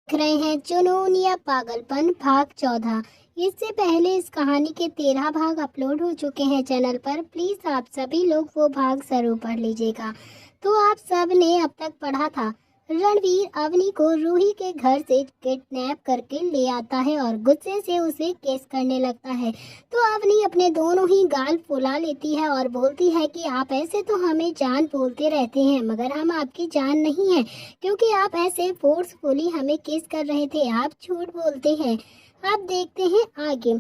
देख रहे हैं जुनून या पागलपन भाग 14। इससे पहले इस कहानी के 13 भाग अपलोड हो चुके हैं चैनल पर। प्लीज आप सभी लोग वो भाग जरूर पढ़ लीजिएगा। तो आप सब ने अब तक पढ़ा था, रणवीर अवनी को रूही के घर से किडनैप करके ले आता है और गुस्से से उसे केस करने लगता है। तो अवनी अपने दोनों ही गाल फुला लेती है और बोलती है कि आप ऐसे तो हमें जान बोलते रहते हैं, मगर हम आपकी जान नहीं है, क्योंकि आप ऐसे फोर्सफुली हमें किस कर रहे थे। आप झूठ बोलते हैं। अब देखते हैं आगे।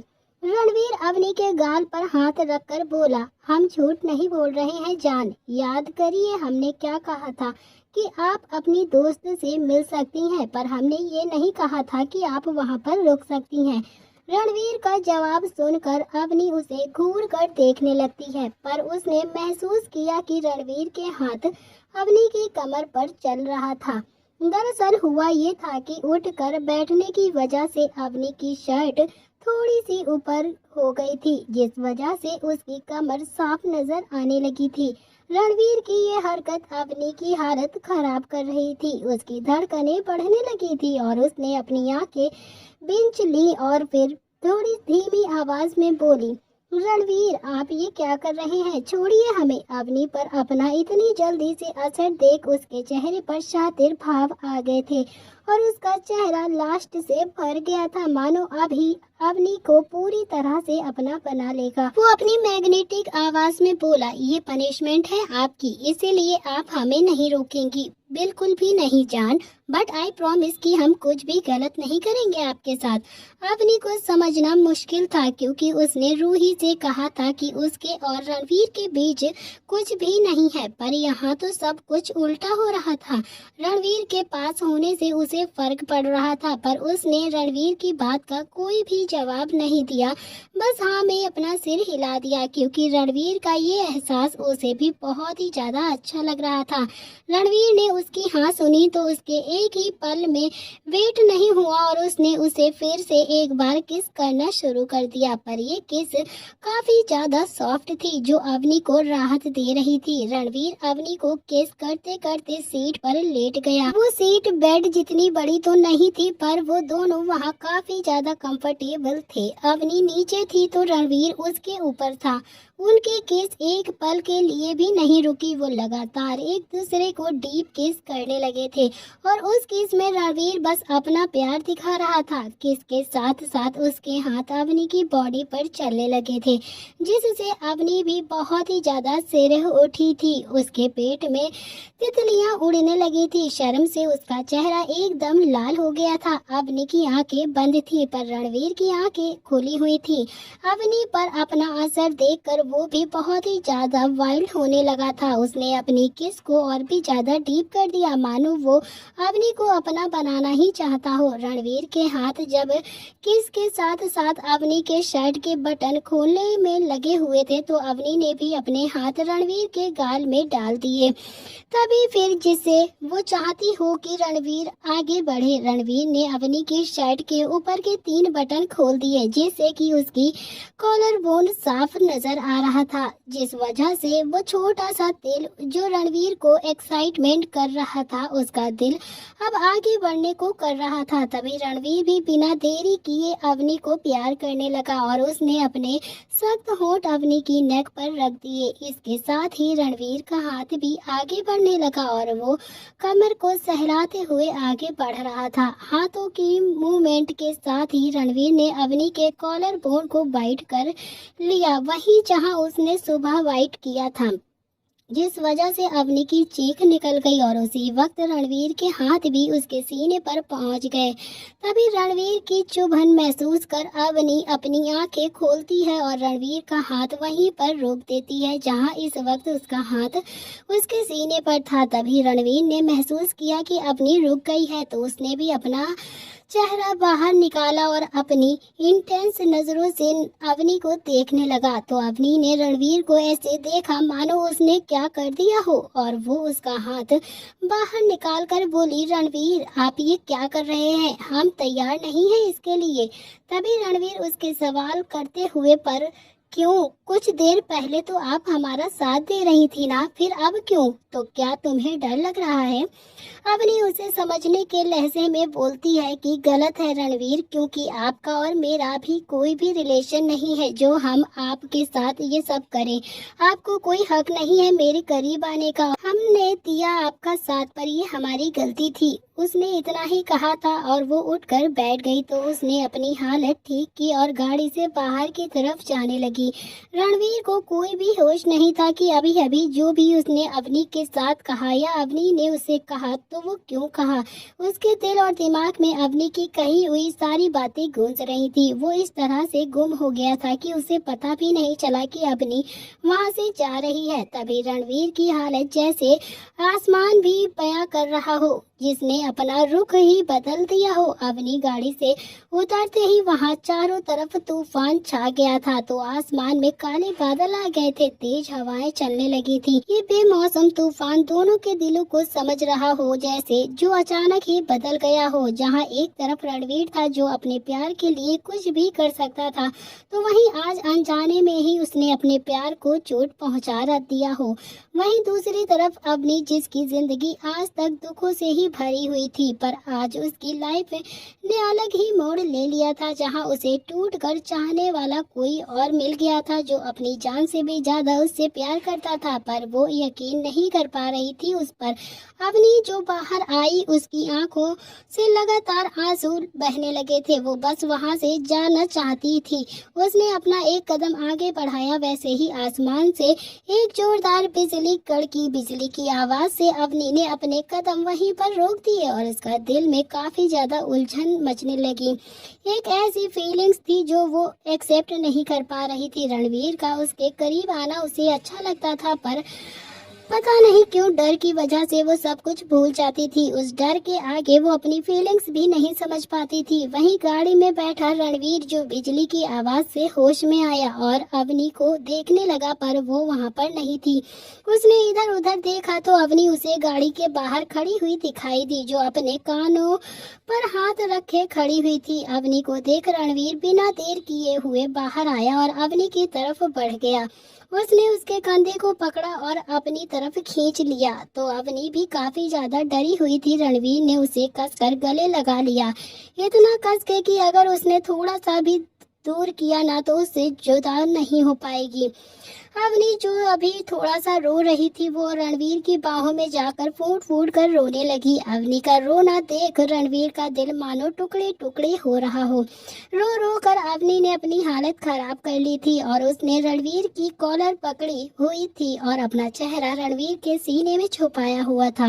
रणवीर अवनी के गाल पर हाथ रखकर बोला, हम झूठ नहीं बोल रहे हैं जान। याद करिए हमने क्या कहा था कि आप अपनी दोस्त से मिल सकती हैं, पर हमने ये नहीं कहा था कि आप वहां पर रुक सकती हैं। रणवीर का जवाब सुनकर अवनी उसे घूर कर देखने लगती है, पर उसने महसूस किया कि रणवीर के हाथ अवनी की कमर पर चल रहा था। दरअसल हुआ ये था कि उठकर बैठने की वजह से अवनी की शर्ट थोड़ी सी ऊपर हो गई थी, जिस वजह से उसकी कमर साफ नजर आने लगी थी। रणवीर की ये हरकत अवनी की हालत खराब कर रही थी। उसकी धड़कनें बढ़ने लगी थी और उसने अपनी आंखें बिंच ली और फिर थोड़ी धीमी आवाज में बोली, रणवीर आप ये क्या कर रहे हैं, छोड़िए हमें। अवनी पर अपना इतनी जल्दी से असर देख उसके चेहरे पर शातिर भाव आ गए थे और उसका चेहरा लास्ट से भर गया था, मानो अभी अवनी को पूरी तरह से अपना बना लेगा। वो अपनी मैग्नेटिक आवाज में बोला, ये पनिशमेंट है आपकी, इसीलिए आप हमें नहीं रोकेंगी। बिल्कुल भी नहीं जान, बट आई प्रॉमिस कि हम कुछ भी गलत नहीं करेंगे आपके साथ। अवनी को समझना मुश्किल था, क्योंकि उसने रूही से कहा था कि उसके और रणवीर के बीच कुछ भी नहीं है, पर यहाँ तो सब कुछ उल्टा हो रहा था। रणवीर के पास होने से उसे फर्क पड़ रहा था, पर उसने रणवीर की बात का कोई भी जवाब नहीं दिया, बस हाँ में अपना सिर हिला दिया, क्योंकि रणवीर का ये एहसास उसे भी बहुत ही ज्यादा अच्छा लग रहा था। रणवीर ने उसकी हाँ सुनी तो उसके एक ही पल में वेट नहीं हुआ और उसने उसे फिर से एक बार किस करना शुरू कर दिया, पर ये किस काफी ज्यादा सॉफ्ट थी, जो अवनी को राहत दे रही थी। रणवीर अवनी को किस करते करते सीट पर लेट गया। वो सीट बेड जितनी बड़ी तो नहीं थी, पर वो दोनों वहाँ काफी ज्यादा कंफर्टेबल थे। अवनी नीचे थी तो रणवीर उसके ऊपर था। उनके किस एक पल के लिए भी नहीं रुकी, वो लगातार एक दूसरे को डीप किस करने लगे थे और उस किस में रणवीर बस अपना प्यार दिखा रहा था। किस के साथ साथ उसके हाथ अवनी की बॉडी पर चलने लगे थे, जिससे अवनी भी बहुत ही ज्यादा सिरह उठी थी। उसके पेट में तितलियां उड़ने लगी थी। शर्म से उसका चेहरा एकदम लाल हो गया था। अवनी की आंखें बंद थी, पर रणवीर की आंखें खुली हुई थी। अवनी पर अपना असर देखकर वो भी बहुत ही ज्यादा वाइल्ड होने लगा था। उसने अपनी किस को और भी ज्यादा डीप कर दिया, मानो वो अवनी को अपना बनाना ही चाहता हो। रणवीर के हाथ जब किस के साथ साथ अवनी के शर्ट के बटन खोलने में लगे हुए थे, तो अवनी ने भी अपने हाथ रणवीर के गाल में डाल दिए। तभी फिर जिसे वो चाहती हो कि रणवीर आगे बढ़े, रणवीर ने अवनी की शर्ट के ऊपर के 3 बटन खोल दिए, जिससे कि उसकी कॉलर बोन साफ नजर आ रहा था, जिस वजह से वो छोटा सा दिल जो रणवीर को एक्साइटमेंट कर रहा था, उसका दिल अब आगे बढ़ने को कर रहा था। तभी रणवीर भी बिना देरी किए अवनी को प्यार करने लगा और उसने अपने सख्त होंठ अवनी की नेक पर रख दिए। इसके साथ ही रणवीर का हाथ भी आगे बढ़ने लगा और वो कमर को सहलाते हुए आगे बढ़ रहा था। हाथों की मूवमेंट के साथ ही रणवीर ने अवनी के कॉलर बोन को बाइट कर लिया, वहीं जहां उसने सुबह वाइट किया था, जिस वजह से अवनी की चीख निकल गई और उसी वक्त रणवीर के हाथ भी उसके सीने पर पहुंच गए। तभी रणवीर की चुभन महसूस कर अवनी अपनी आंखें खोलती है और रणवीर का हाथ वहीं पर रोक देती है, जहां इस वक्त उसका हाथ उसके सीने पर था। तभी रणवीर ने महसूस किया कि अवनी रुक गई है, तो उसने भी अपना चेहरा बाहर निकाला और अपनी इंटेंस नजरों से अवनी को देखने लगा। तो अवनी ने रणवीर को ऐसे देखा मानो उसने क्या कर दिया हो, और वो उसका हाथ बाहर निकाल कर बोली, रणवीर आप ये क्या कर रहे हैं, हम तैयार नहीं हैं इसके लिए। तभी रणवीर उसके सवाल करते हुए पर क्यों? कुछ देर पहले तो आप हमारा साथ दे रही थी ना, फिर अब क्यों? तो क्या तुम्हें डर लग रहा है? अवनी उसे समझने के लहजे में बोलती है कि गलत है रणवीर, क्योंकि आपका और मेरा भी कोई भी रिलेशन नहीं है जो हम आपके साथ ये सब करें। आपको कोई हक नहीं है मेरे करीब आने का। हमने दिया आपका साथ, पर ये हमारी गलती थी। उसने इतना ही कहा था और वो उठकर बैठ गई तो उसने अपनी हालत ठीक की और गाड़ी से बाहर की तरफ जाने लगी। रणवीर को कोई भी होश नहीं था कि अभी अभी जो भी उसने अवनी के साथ कहा या अवनी ने उसे कहा तो वो क्यों कहा। उसके दिल और दिमाग में अवनी की कही हुई सारी बातें गूंज रही थी। वो इस तरह से गुम हो गया था कि उसे पता भी नहीं चला कि अवनी वहां से जा रही है। तभी रणवीर की हालत जैसे आसमान भी बयां कर रहा हो, जिसने अपना रुख ही बदल दिया हो। अवनी गाड़ी से उतरते ही वहां चारों तरफ तूफान छा गया था, तो आसमान में काले बादल आ गए थे, तेज हवाएं चलने लगी थी। ये बेमौसम तूफान दोनों के दिलों को समझ रहा हो, जैसे जो अचानक ही बदल गया हो। जहां एक तरफ रणवीर था जो अपने प्यार के लिए कुछ भी कर सकता था, तो वहीं आज अनजाने में ही उसने अपने प्यार को चोट पहुंचा दिया हो। वहीं दूसरी तरफ अवनी, जिसकी जिंदगी आज तक दुखों से ही भरी हुई थी, पर आज उसकी लाइफ ने अलग ही मोड़ ले लिया था, जहां उसे टूट कर चाहने वाला कोई और मिल गया था जो अपनी जान से भी ज्यादा उससे प्यार करता था, पर वो यकीन नहीं कर पा रही थी उस पर। अवनी जो बाहर आई, उसकी आंखों से लगातार आंसू बहने लगे थे। वो बस वहां से जाना चाहती थी। उसने अपना एक कदम आगे बढ़ाया, वैसे ही आसमान से एक जोरदार बिजली कड़की। बिजली की आवाज से अवनी ने अपने कदम वहीं पर रोक दिए और उसका दिल में काफी ज्यादा उलझन मचने लगी। एक ऐसी फीलिंग्स थी जो वो एक्सेप्ट नहीं कर पा रही थी। रणवीर का उसके करीब आना उसे अच्छा लगता था, पर पता नहीं क्यों डर की वजह से वो सब कुछ भूल जाती थी। उस डर के आगे वो अपनी फीलिंग्स भी नहीं समझ पाती थी। वहीं गाड़ी में बैठा रणवीर, जो बिजली की आवाज से होश में आया और अवनी को देखने लगा, पर वो वहां पर नहीं थी। उसने इधर उधर देखा तो अवनी उसे गाड़ी के बाहर खड़ी हुई दिखाई दी, जो अपने कानों पर हाथ रखे खड़ी हुई थी। अवनी को देख रणवीर बिना देर किए हुए बाहर आया और अवनी की तरफ बढ़ गया। उसने उसके कंधे को पकड़ा और अपनी तरफ खींच लिया, तो अवनी भी काफी ज्यादा डरी हुई थी। रणवीर ने उसे कसकर गले लगा लिया, इतना कस के कि अगर उसने थोड़ा सा भी दूर किया ना तो उससे जुदा नहीं हो पाएगी। अवनी, जो अभी थोड़ा सा रो रही थी, वो रणवीर की बाहों में जाकर फूट फूट कर रोने लगी। अवनी का रोना देख रणवीर का दिल मानो टुकड़े टुकड़े हो रहा हो। रो रो कर अवनी ने अपनी हालत खराब कर ली थी और उसने रणवीर की कॉलर पकड़ी हुई थी और अपना चेहरा रणवीर के सीने में छुपाया हुआ था।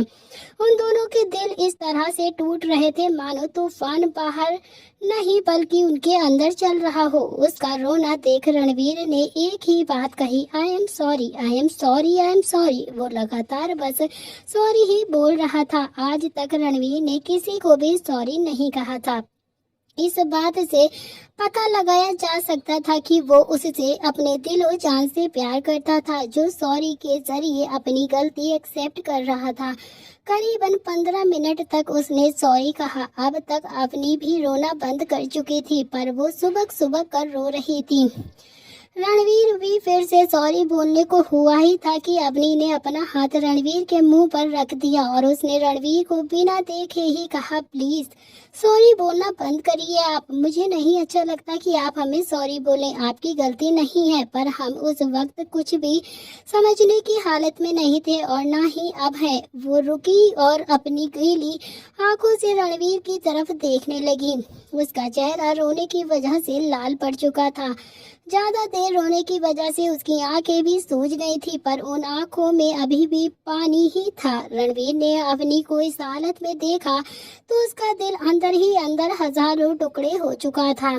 उन दोनों के दिल इस तरह से टूट रहे थे मानो तूफान बाहर नहीं बल्कि उनके अंदर चल रहा हो। उसका रोना देख रणवीर ने एक ही बात कही, I am sorry, I am sorry, I am sorry. वो लगातार बस सॉरी ही बोल रहा था। आज तक रणवीर ने किसी को भी सॉरी नहीं कहा था। इस बात से पता लगाया जा सकता था कि वो उससे अपने दिल और जान से प्यार करता था, जो सॉरी के जरिए अपनी गलती एक्सेप्ट कर रहा था। करीबन 15 मिनट तक उसने सॉरी कहा। अब तक अवनी भी रोना बंद कर चुकी थी, पर वो सुबक सुबक कर रो रही थी। रणवीर भी फिर से सॉरी बोलने को हुआ ही था कि अवनी ने अपना हाथ रणवीर के मुंह पर रख दिया और उसने रणवीर को बिना देखे ही कहा, प्लीज सॉरी बोलना बंद करिए आप। मुझे नहीं अच्छा लगता कि आप हमें सॉरी बोलें, आपकी गलती नहीं है। पर हम उस वक्त कुछ भी समझने की हालत में नहीं थे और ना ही अब है। वो रुकी और अपनी गीली आंखों से रणवीर की तरफ देखने लगी। उसका चेहरा रोने की वजह से लाल पड़ चुका था। ज्यादा देर रोने की वजह से उसकी आंखें भी सूज गई थी, पर उन आंखों में अभी भी पानी ही था। रणवीर ने अवनी को इस हालत में देखा तो उसका दिल अंदर ही अंदर हजारों टुकड़े हो चुका था।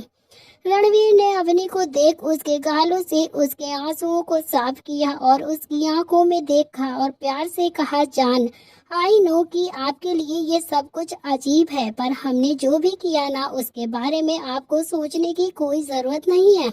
रणवीर ने अवनी को देख उसके गालों से उसके आंसुओं को साफ किया और उसकी आंखों में देखा और प्यार से कहा, जान, आई नो कि आपके लिए ये सब कुछ अजीब है, पर हमने जो भी किया ना उसके बारे में आपको सोचने की कोई जरूरत नहीं है।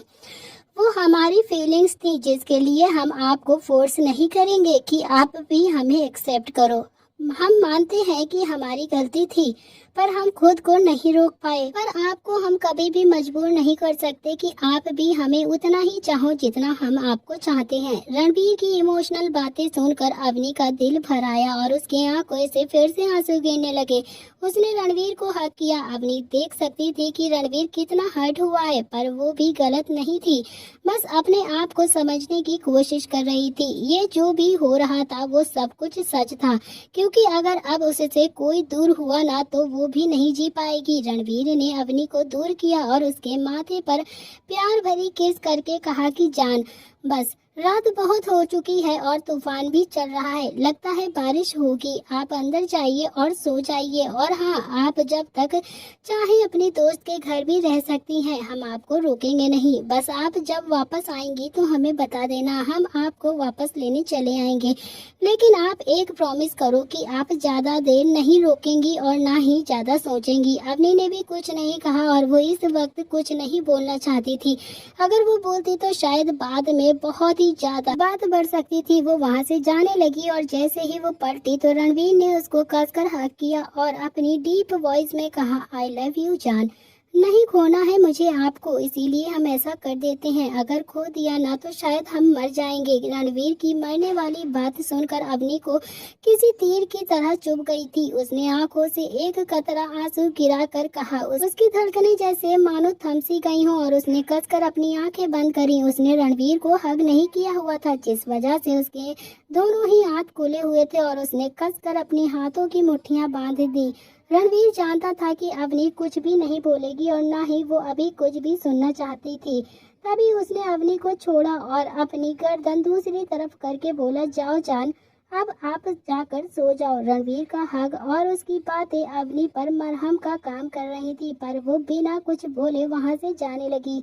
वो हमारी फीलिंग्स थी जिसके लिए हम आपको फोर्स नहीं करेंगे कि आप भी हमें एक्सेप्ट करो। हम मानते हैं कि हमारी गलती थी, पर हम खुद को नहीं रोक पाए। पर आपको हम कभी भी मजबूर नहीं कर सकते कि आप भी हमें उतना ही चाहो जितना हम आपको चाहते हैं। रणवीर की इमोशनल बातें सुनकर अवनी का दिल भर आया और उसकी आंखों से फिर से आंसू गिरने लगे। उसने रणवीर को हक किया। अवनी देख सकती थी कि रणवीर कितना हर्ट हुआ है, पर वो भी गलत नहीं थी, बस अपने आप को समझने की कोशिश कर रही थी। ये जो भी हो रहा था वो सब कुछ सच था, क्योंकि अगर अब उससे कोई दूर हुआ ना तो वो भी नहीं जी पाएगी। रणवीर ने अवनी को दूर किया और उसके माथे पर प्यार भरी किस करके कहा कि जान, बस रात बहुत हो चुकी है और तूफान भी चल रहा है, लगता है बारिश होगी। आप अंदर जाइए और सो जाइए। और हाँ, आप जब तक चाहे अपने दोस्त के घर भी रह सकती हैं, हम आपको रोकेंगे नहीं। बस आप जब वापस आएंगी तो हमें बता देना, हम आपको वापस लेने चले आएंगे। लेकिन आप एक प्रॉमिस करो कि आप ज्यादा देर नहीं रोकेंगी और ना ही ज्यादा सोचेंगी। अवनी ने भी कुछ नहीं कहा और वो इस वक्त कुछ नहीं बोलना चाहती थी। अगर वो बोलती तो शायद बाद में बहुत ही ज्यादा बात बढ़ सकती थी। वो वहाँ से जाने लगी और जैसे ही वो पलटी तो रणवीर ने उसको कसकर हक किया और अपनी डीप वॉइस में कहा, आई लव यू जान। नहीं खोना है मुझे आपको, इसीलिए हम ऐसा कर देते हैं। अगर खो दिया ना तो शायद हम मर जाएंगे। रणवीर की मरने वाली बात सुनकर अवनी को किसी तीर की तरह चुभ गई थी। उसने आंखों से एक कतरा आंसू गिरा कर कहा। उसकी धड़कनें जैसे मानो थम सी गई हों और उसने कसकर अपनी आंखें बंद करी। उसने रणवीर को हग नहीं किया हुआ था, जिस वजह से उसके दोनों ही हाथ खुले हुए थे और उसने कसकर अपने हाथों की मुट्ठियां बांध दी। रणवीर जानता था कि अवनी कुछ भी नहीं बोलेगी और ना ही वो अभी कुछ भी सुनना चाहती थी। तभी उसने अवनी को छोड़ा और अपनी गर्दन दूसरी तरफ करके बोला, जाओ जान, अब आप जाकर सो जाओ। रणवीर का हग और उसकी बातें अवनी पर मरहम का काम कर रही थी, पर वो बिना कुछ बोले वहां से जाने लगी।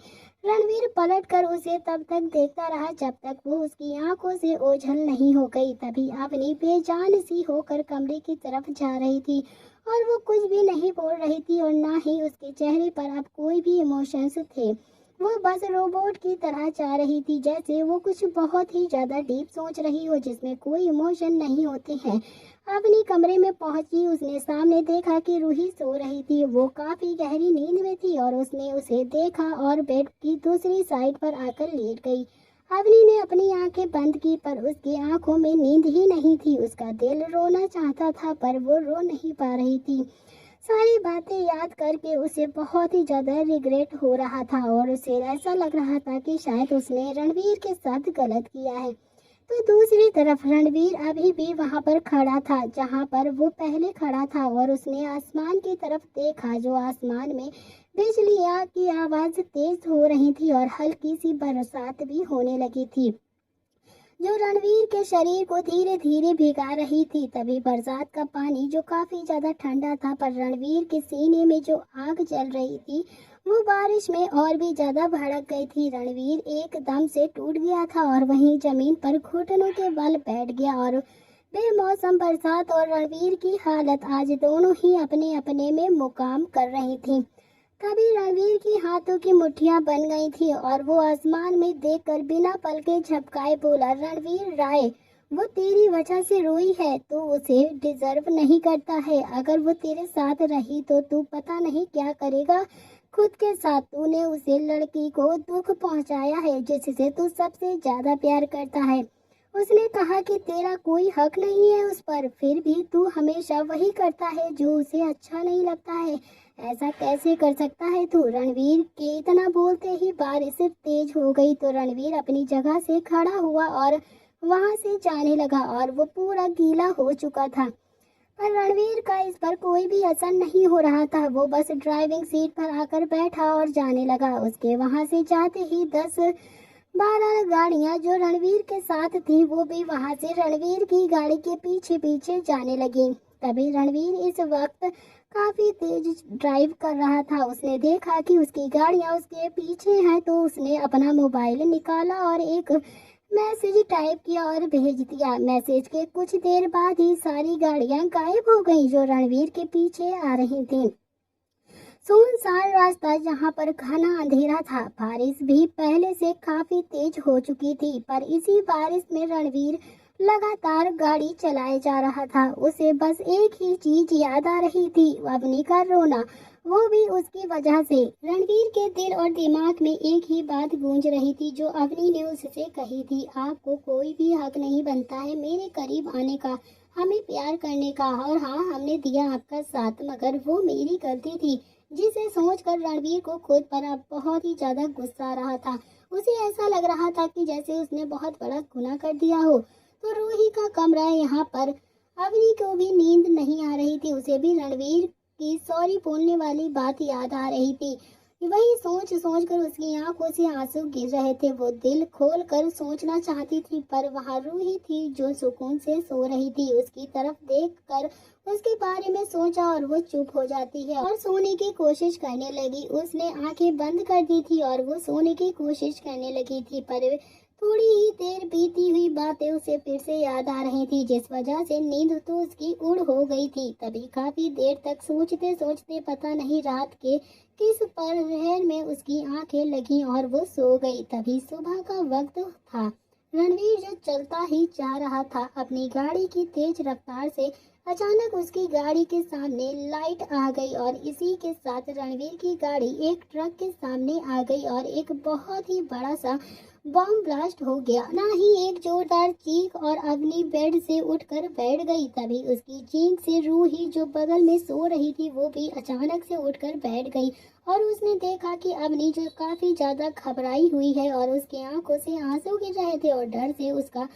रणवीर पलटकर उसे तब तक देखता रहा जब तक वो उसकी आंखों से ओझल नहीं हो गई। तभी अवनी बेजान सी होकर कमरे की तरफ जा रही थी और वो कुछ भी नहीं बोल रही थी और ना ही उसके चेहरे पर अब कोई भी इमोशंस थे। वो बस रोबोट की तरह जा रही थी, जैसे वो कुछ बहुत ही ज्यादा डीप सोच रही हो जिसमें कोई इमोशन नहीं होते हैं। अपनी कमरे में पहुंची, उसने सामने देखा कि रूही सो रही थी। वो काफी गहरी नींद में थी और उसने उसे देखा और बेड की दूसरी साइड पर आकर लेट गई। अवनी ने अपनी आंखें बंद की, पर उसकी आंखों में नींद ही नहीं थी। उसका दिल रोना चाहता था पर वो रो नहीं पा रही थी। सारी बातें याद करके उसे बहुत ही ज्यादा रिग्रेट हो रहा था और उसे ऐसा लग रहा था कि शायद उसने रणवीर के साथ गलत किया है। तो दूसरी तरफ रणवीर अभी भी वहां पर खड़ा था जहां पर वो पहले खड़ा था और उसने आसमान की तरफ देखा, जो आसमान में बिजलियां की आवाज तेज हो रही थी और हल्की सी बरसात भी होने लगी थी, जो रणवीर के शरीर को धीरे धीरे भिगा रही थी। तभी बरसात का पानी जो काफी ज्यादा ठंडा था, पर रणवीर के सीने में जो आग जल रही थी वो बारिश में और भी ज्यादा भड़क गई थी। रणवीर एकदम से टूट गया था और वहीं जमीन पर घुटनों के बल बैठ गया और बेमौसम बरसात और रणवीर की हालत आज दोनों ही अपने अपने में मुकाम कर रही थी। तभी रणवीर की हाथों की मुट्ठियां बन गई थी और वो आसमान में देखकर बिना पलके झपकाए बोला, रणवीर राय, वो तेरी वजह से रोई है, तो उसे डिजर्व नहीं करता है। अगर वो तेरे साथ रही तो तू पता नहीं क्या करेगा खुद के साथ। तूने उसे लड़की को दुख पहुंचाया है जिससे तू सबसे ज्यादा प्यार करता है। उसने कहा कि तेरा कोई हक नहीं है उस पर, फिर भी तू हमेशा वही करता है जो उसे अच्छा नहीं लगता है। ऐसा कैसे कर सकता है तू? रणवीर के इतना बोलते ही बारिश तेज हो गई तो रणवीर अपनी जगह से खड़ा हुआ और वहां से जाने लगा और वो पूरा गीला हो चुका था। पर रणवीर का इस पर कोई भी असर नहीं हो रहा था। वो बस ड्राइविंग सीट पर आकर बैठा और जाने लगा। उसके वहां से जाते ही 10-12 गाड़ियां जो रणवीर के साथ थी वो भी वहां से रणवीर की गाड़ी के पीछे पीछे जाने लगी। तभी रणवीर इस वक्त काफी तेज ड्राइव कर रहा था। उसने देखा कि उसकी गाड़ियां उसके पीछे हैं तो उसने अपना मोबाइल निकाला और एक मैसेज टाइप किया और भेज दिया। मैसेज के कुछ देर बाद ही सारी गाड़ियां गायब हो गईं जो रणवीर के पीछे आ रही थीं। सुनसान रास्ता जहां पर घना अंधेरा था। बारिश भी पहले से काफी तेज हो चुकी थी, पर इसी बारिश में रणवीर लगातार गाड़ी चलाए जा रहा था। उसे बस एक ही चीज याद आ रही थी, अवनी का रोना, वो भी उसकी वजह से। रणवीर के दिल और दिमाग में एक ही बात गूंज रही थी जो अवनी ने उससे कही थी, आपको कोई भी हक नहीं बनता है मेरे करीब आने का, हमें प्यार करने का, और हाँ हमने दिया आपका साथ मगर वो मेरी गलती थी। जिसे सोचकर रणवीर को खुद पर अब बहुत ही ज्यादा गुस्सा आ रहा था। उसे ऐसा लग रहा था कि जैसे उसने बहुत बड़ा गुनाह कर दिया हो। तो रूही का कमरा है यहाँ पर। अवनी को भी नींद नहीं आ रही थी, उसे भी रणवीर की सॉरी बोलने वाली बात याद आ रही थी। वही सोच सोच कर उसकी आंखों से आंसू गिर रहे थे। वो दिल खोल कर सोचना चाहती थी पर वहाँ रूही थी जो सुकून से सो रही थी। उसकी तरफ देख कर उसके बारे में सोचा और वो चुप हो जाती है और सोने की कोशिश करने लगी। उसने आंखें बंद कर दी थी और वो सोने की कोशिश करने लगी थी पर थोड़ी ही देर बीती हुई बातें उसे फिर से याद आ रही थी, जिस वजह से नींद तो उसकी उड़ हो गई थी। तभी काफी देर तक सोचते सोचते पता नहीं रात के किस पहर में उसकी आंखें लगी और वो सो गई। तभी सुबह का वक्त था। रणवीर जो चलता ही जा रहा था अपनी गाड़ी की तेज रफ्तार से, अचानक उसकी गाड़ी के सामने लाइट आ गई और इसी के साथ रणवीर की गाड़ी एक ट्रक के सामने आ गई और एक बहुत ही बड़ा सा बम ब्लास्ट हो गया। ना ही एक जोरदार चीख और अवनी बेड से उठकर बैठ गई। तभी उसकी चीख से रूही जो बगल में सो रही थी वो भी अचानक से उठकर बैठ गई और उसने देखा कि अवनी जो काफी ज्यादा घबराई हुई है और उसकी आंखों से आंसू गिर रहे थे और डर से उसका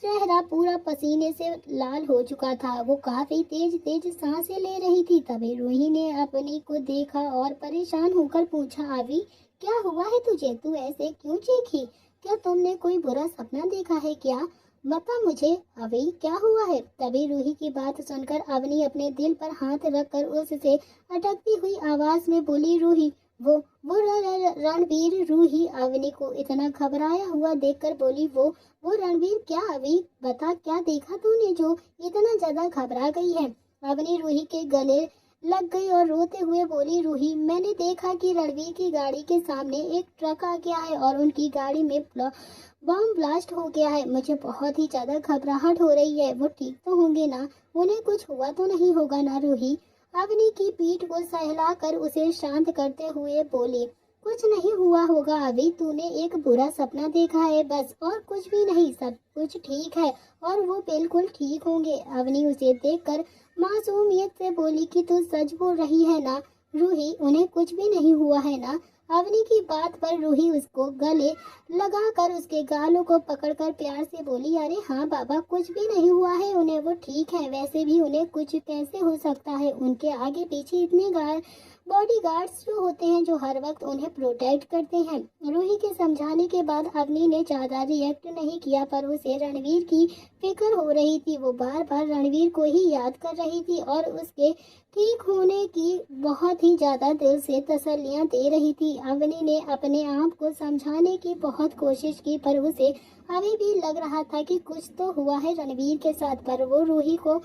चेहरा पूरा पसीने से लाल हो चुका था। वो काफी तेज तेज सांसें ले रही थी। तभी रूही ने अपनी को देखा और परेशान होकर पूछा, अभी क्या हुआ है तुझे, तू ऐसे क्यों चीखी? क्या तुमने कोई बुरा सपना देखा है क्या? बता मुझे अभी क्या हुआ है। तभी रूही की बात सुनकर अवनी अपने दिल पर हाथ रखकर उससे अटकती हुई आवाज में बोली, रूही वो रणवीर। रूही अवनी को इतना घबराया हुआ देखकर बोली, वो रणवीर क्या? अभी बता क्या देखा तूने जो इतना ज्यादा घबरा गई है? अवनी रूही के गले लग गई और रोते हुए बोली, रूही मैंने देखा कि रणवीर की गाड़ी के सामने एक ट्रक आ गया है और उनकी गाड़ी में बम ब्लास्ट हो गया है। मुझे बहुत ही ज्यादा घबराहट हो रही है। वो ठीक तो होंगे ना? उन्हें कुछ हुआ तो नहीं होगा ना? रूही अवनी की पीठ को सहलाकर उसे शांत करते हुए बोली, कुछ नहीं हुआ होगा अभी, तूने एक बुरा सपना देखा है बस, और कुछ भी नहीं, सब कुछ ठीक है और वो बिल्कुल ठीक होंगे। अवनी उसे देखकर मासूमियत से बोली कि तू सच बोल रही है ना रूही, उन्हें कुछ भी नहीं हुआ है ना? अवनी की बात पर रूही उसको गले लगाकर उसके गालों को पकड़कर प्यार से बोली, अरे हाँ बाबा, कुछ भी नहीं हुआ है उन्हें, वो ठीक है। वैसे भी उन्हें कुछ कैसे हो सकता है, उनके आगे पीछे इतने बॉडीगार्ड्स जो होते हैं जो हर वक्त उन्हें प्रोटेक्ट करते हैं। रूही के समझाने के बाद अवनी ने ज्यादा रिएक्ट नहीं किया पर उसे रणवीर की फिक्र हो रही थी। वो बार बार रणवीर को ही याद कर रही थी और उसके ठीक होने की बहुत ही ज्यादा दिल से तसल्लियां दे रही थी। अवनी ने अपने आप को समझाने की बहुत कोशिश की पर उसे अभी भी लग रहा था कि कुछ तो हुआ है रणवीर के साथ, पर वो रूही को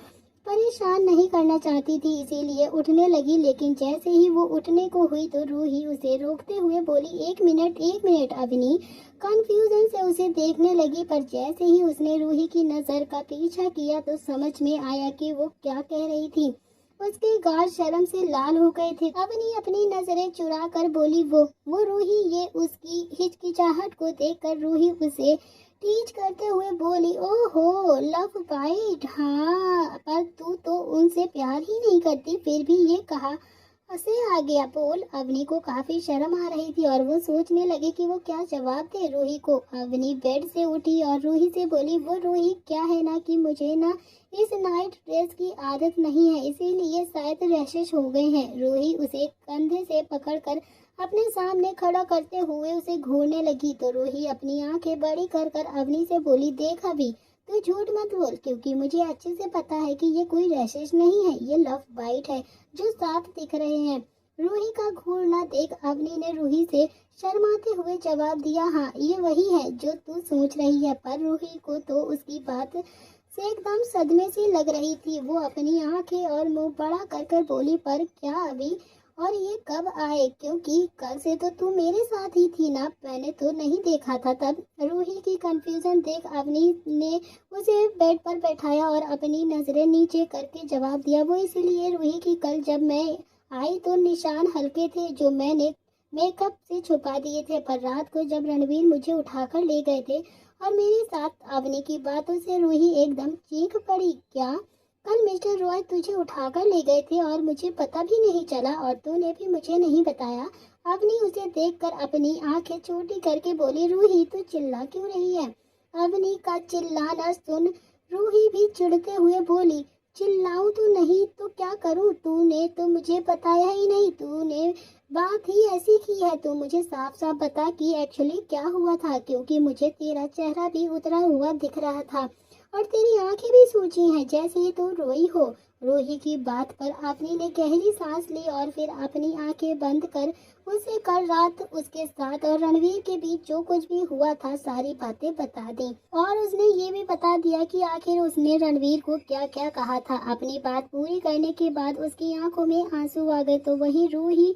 परेशान नहीं करना चाहती थी, इसीलिए उठने लगी। लेकिन जैसे ही वो उठने को हुई तो रूही उसे रोकते हुए बोली, एक मिनट अवनी। कंफ्यूजन से उसे देखने लगी पर जैसे ही उसने रूही की नजर का पीछा किया तो समझ में आया कि वो क्या कह रही थी। उसके गाल शर्म से लाल हो गए थे। अवनी अपनी नजरें चुरा कर बोली, वो रूही। ये उसकी हिचकिचाहट को देखकर रूही उसे टीच करते हुए बोली, ओहो लव बाइट, हाँ पर तू तो उनसे प्यार ही नहीं करती, फिर भी ये कहा से आ गया बोल। अवनी को काफी शर्म आ रही थी और वो सोचने लगी कि वो क्या जवाब दे रूही को। अवनी बेड से उठी और रूही से बोली, वो रूही क्या है ना कि मुझे ना इस नाइट ड्रेस की आदत नहीं है, इसीलिए शायद रैशेस हो गए हैं। रूही उसे कंधे से पकड़कर अपने सामने खड़ा करते हुए उसे घूरने लगी तो रूही अपनी आंखें बड़ी कर कर अवनी से बोली, देख अभी तू झूठ मत बोल, क्योंकि मुझे अच्छे से पता है कि ये कोई रैशेस नहीं है, ये लव बाइट है जो साफ दिख रहे हैं। रूही का घूरना देख अवनी ने रूही से शर्माते हुए जवाब दिया, हाँ ये वही है जो तू सोच रही है। पर रूही को तो उसकी बात से एकदम सदमे से लग रही थी। वो अपनी आंखें और मुंह बड़ा कर कर बोली, पर क्या अभी? और ये कब आए, क्योंकि कल से तो तू मेरे साथ ही थी ना, मैंने तो नहीं देखा था तब। रूही की कंफ्यूजन देख अवनी ने उसे बेड पर बैठाया और अपनी नजरें नीचे करके जवाब दिया, वो इसलिए रूही की कल जब मैं आई तो निशान हल्के थे जो मैंने मेकअप से छुपा दिए थे, पर रात को जब रणवीर मुझे उठाकर ले गए थे और मेरे साथ अवनी की बातों से रूही एकदम चीख पड़ी। क्या कल मिस्टर रॉय तुझे उठाकर ले गए थे और मुझे पता भी नहीं चला, और तूने भी मुझे नहीं बताया? अवनी उसे देखकर अपनी आंखें छोटी करके बोली, रूही तू चिल्ला क्यों रही है? अवनी का चिल्लाना सुन रूही भी चिढ़ते हुए बोली, चिल्लाऊं तो नहीं तो क्या करूं? तूने तो मुझे बताया ही नहीं, तूने बात ही ऐसी की है। तू मुझे साफ साफ बता कि एक्चुअली क्या हुआ था, क्योंकि मुझे तेरा चेहरा भी उतरा हुआ दिख रहा था और तेरी आंखें भी सूजी हैं जैसे तू रोई हो। रूही की बात पर अवनी ने गहरी सांस ली और फिर अपनी आंखें बंद कर उसे कल रात उसके साथ और रणवीर के बीच जो कुछ भी हुआ था सारी बातें बता दी, और उसने ये भी बता दिया कि आखिर उसने रणवीर को क्या क्या कहा था। अपनी बात पूरी करने के बाद उसकी आंखों में आंसू आ गए तो वही रूही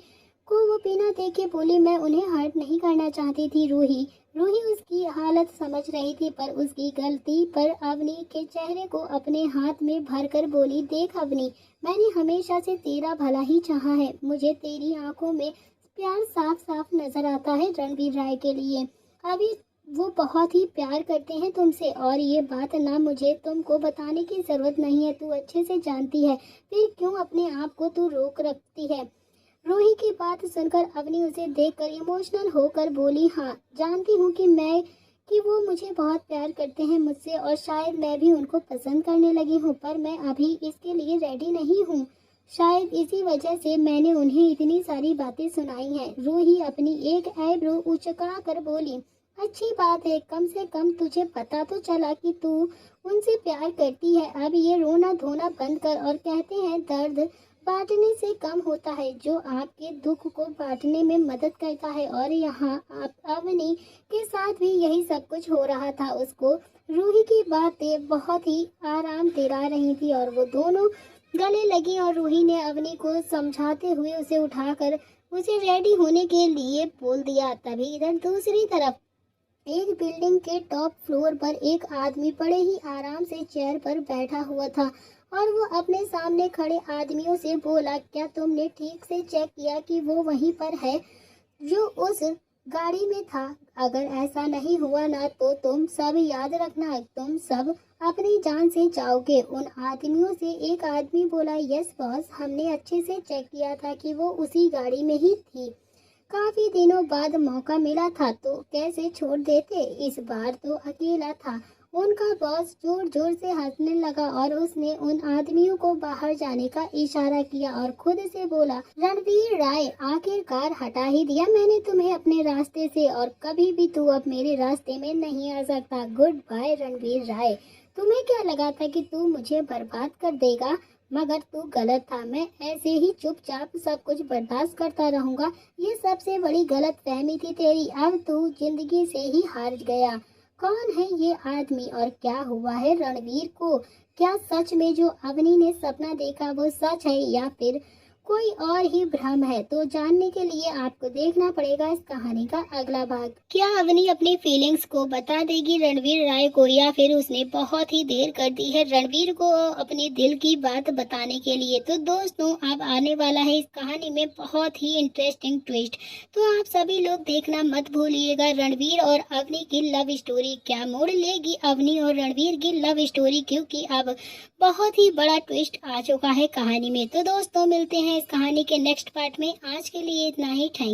को वो बिना देखे बोली, मैं उन्हें हर्ट नहीं करना चाहती थी रूही। रूही उसकी हालत समझ रही थी, पर उसकी गलती पर अवनी के चेहरे को अपने हाथ में भरकर बोली, देख अवनी, मैंने हमेशा से तेरा भला ही चाहा है। मुझे तेरी आंखों में प्यार साफ साफ नजर आता है रणवीर राय के लिए। अभी वो बहुत ही प्यार करते हैं तुमसे, और ये बात ना मुझे तुमको बताने की जरूरत नहीं है, तू अच्छे से जानती है। फिर क्यों अपने आप को तू रोक रखती है? रूही की बात सुनकर अवनी उसे देखकर इमोशनल होकर बोली, हाँ जानती हूँ कि वो मुझे बहुत प्यार करते हैं मुझसे, और शायद मैं भी उनको पसंद करने लगी हूँ, पर मैं अभी इसके लिए रेडी नहीं हूँ। शायद इसी वजह से मैंने उन्हें इतनी सारी बातें सुनाई हैं। रूही अपनी एक आईब्रो उचका कर बोली, अच्छी बात है, कम से कम तुझे पता तो चला कि तू उनसे प्यार करती है। अब ये रोना धोना बंद कर, और कहते हैं दर्द बांटने से कम होता है, जो आपके दुख को बांटने में मदद करता है। और यहाँ आप अवनी के साथ भी यही सब कुछ हो रहा था। उसको रूही की बातें बहुत ही आराम दिला रही थी और वो दोनों गले लगी, और रूही ने अवनी को समझाते हुए उसे उठाकर उसे रेडी होने के लिए बोल दिया। तभी इधर दूसरी तरफ एक बिल्डिंग के टॉप फ्लोर पर एक आदमी बड़े ही आराम से चेयर पर बैठा हुआ था, और वो अपने सामने खड़े आदमियों से बोला, क्या तुमने ठीक से चेक किया कि वो वहीं पर है जो उस गाड़ी में था? अगर ऐसा नहीं हुआ ना तो तुम सब याद रखना, तुम सब अपनी जान से जाओगे। उन आदमियों से एक आदमी बोला, यस बॉस, हमने अच्छे से चेक किया था कि वो उसी गाड़ी में ही थी। काफी दिनों बाद मौका मिला था तो कैसे छोड़ देते, इस बार तो अकेला था। उनका बॉस जोर जोर से हंसने लगा और उसने उन आदमियों को बाहर जाने का इशारा किया और खुद से बोला, रणवीर राय, आखिरकार हटा ही दिया मैंने तुम्हें अपने रास्ते से, और कभी भी तू अब मेरे रास्ते में नहीं आ सकता। गुड बाय रणवीर राय। तुम्हें क्या लगा था कि तू मुझे बर्बाद कर देगा? मगर तू गलत था। मैं ऐसे ही चुपचाप सब कुछ बर्दाश्त करता रहूंगा। ये सबसे बड़ी गलत फहमी थी तेरी। अब तू जिंदगी से ही हार गया। कौन है ये आदमी और क्या हुआ है रणवीर को? क्या सच में जो अवनी ने सपना देखा वो सच है या फिर कोई और ही भ्रम है? तो जानने के लिए आपको देखना पड़ेगा इस कहानी का अगला भाग। क्या अवनी अपनी फीलिंग्स को बता देगी रणवीर राय को, या फिर उसने बहुत ही देर कर दी है रणवीर को अपने दिल की बात बताने के लिए? तो दोस्तों अब आने वाला है इस कहानी में बहुत ही इंटरेस्टिंग ट्विस्ट, तो आप सभी लोग देखना मत भूलिएगा। रणवीर और अवनी की लव स्टोरी क्या मोड़ लेगी अवनी और रणवीर की लव स्टोरी, क्योंकि अब बहुत ही बड़ा ट्विस्ट आ चुका है कहानी में। तो दोस्तों मिलते हैं इस कहानी के नेक्स्ट पार्ट में। आज के लिए इतना ही। थैंक